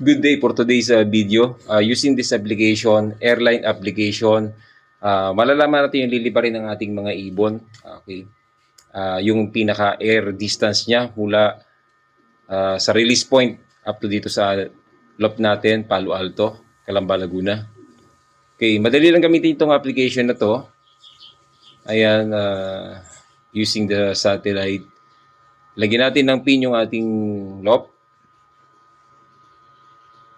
Good day for today's video. Using this application, airline application, malalaman natin yung liliparin ng ating mga ibon. Okay. Yung pinaka-air distance niya mula sa release point up to dito sa loft natin, Palo Alto, Calamba, Laguna. Okay, madali lang gamitin itong application na to. Ayan, using the satellite. Lagyan natin ng pin yung ating loft.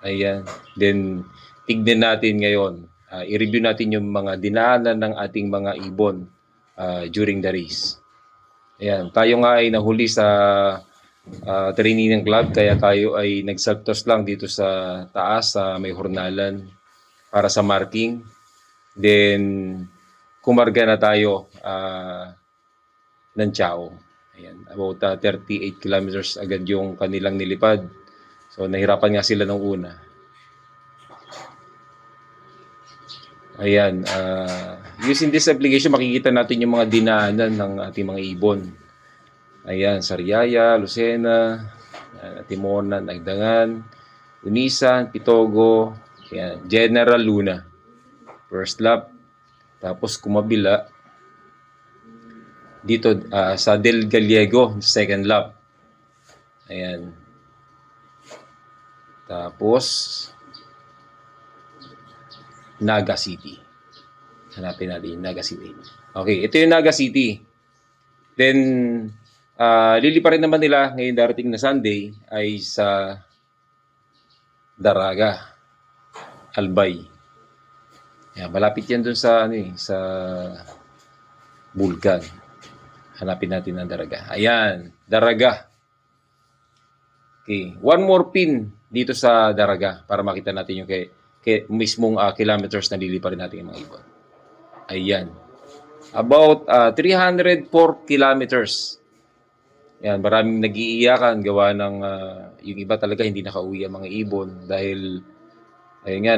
Ayan. Then, tignan natin ngayon. I-review natin yung mga dinaanan ng ating mga ibon during the race. Ayan. Tayo nga ay nahuli sa training ng club, kaya tayo ay nagsaltos lang dito sa taas, sa may hornalan, para sa marking. Then, kumarga na tayo ng Chao. Ayan. About 38 kilometers agad yung kanilang nilipad. So, nahirapan nga sila nung una. Ayan. Using this application, makikita natin yung mga dinaanan ng ating mga ibon. Ayan. Sariaya, Lucena, Timonan, Agdangan, Unisan, Pitogo, ayan, General Luna. First lap. Tapos, kumabila. Dito, sa Del Gallego, second lap. Ayan. Tapos, Naga City. Hanapin natin yung Naga City. Okay, ito yung Naga City. Then, liliparin naman nila ngayon darating na Sunday ay sa Daraga, Albay. Yan, malapit yan dun sa, sa Bulgan. Hanapin natin ang Daraga. Ayan, Daraga. Okay, one more pin dito sa Daraga para makita natin yung mismong kilometers na liliparin natin yung mga ibon. Ayan. About 304 kilometers. Ayan, maraming nag-iiyakan gawa ng yung iba talaga hindi nakauwi ang mga ibon dahil ayun nga,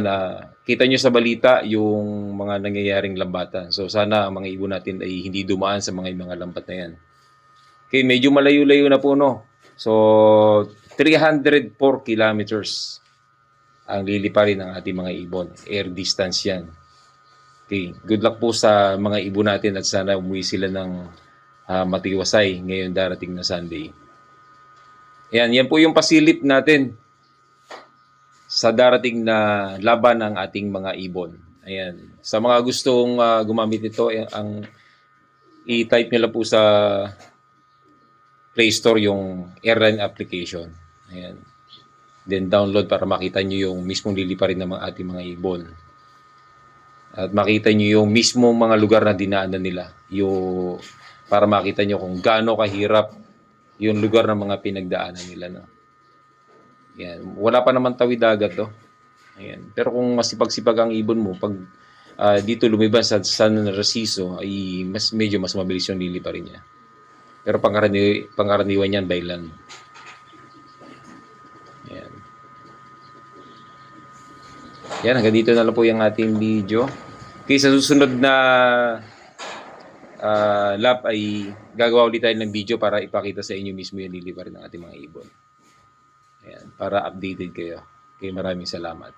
kita nyo sa balita yung mga nangyayaring lambatan. So sana ang mga ibon natin ay hindi dumaan sa mga lambat na yan. Okay, medyo malayo-layo na po, no? So 304 kilometers ang liliparin ng ating mga ibon. Air distance yan. Okay, good luck po sa mga ibon natin at sana umuwi sila ng matiwasay ngayon darating na Sunday. Yan po yung pasilip natin sa darating na laban ng ating mga ibon. Ayan. Sa mga gustong gumamit ito, ang i-type nyo lang po sa Play Store yung airline application. Ayan. Then download para makita nyo yung mismong liliparin ng ating mga ibon. At makita nyo yung mismong mga lugar na dinaanan nila. Para makita nyo kung gaano kahirap yung lugar ng mga pinagdaanan nila. No? Ayan. Wala pa naman tawid dagat. Oh. Ayan. Pero kung masipag-sipag ang ibon mo, pag dito lumibas sa San Narciso, ay medyo mas mabilis yung liliparin niya. Pero pangkaraniwan yan by land. Ayan. Yan, hanggang dito na lang po yung ating video. Okay, sa susunod na lap ay gagawa ulit tayo ng video para ipakita sa inyo mismo yung liliparin ng ating mga ibon. Ayan, para updated kayo. Okay, maraming salamat.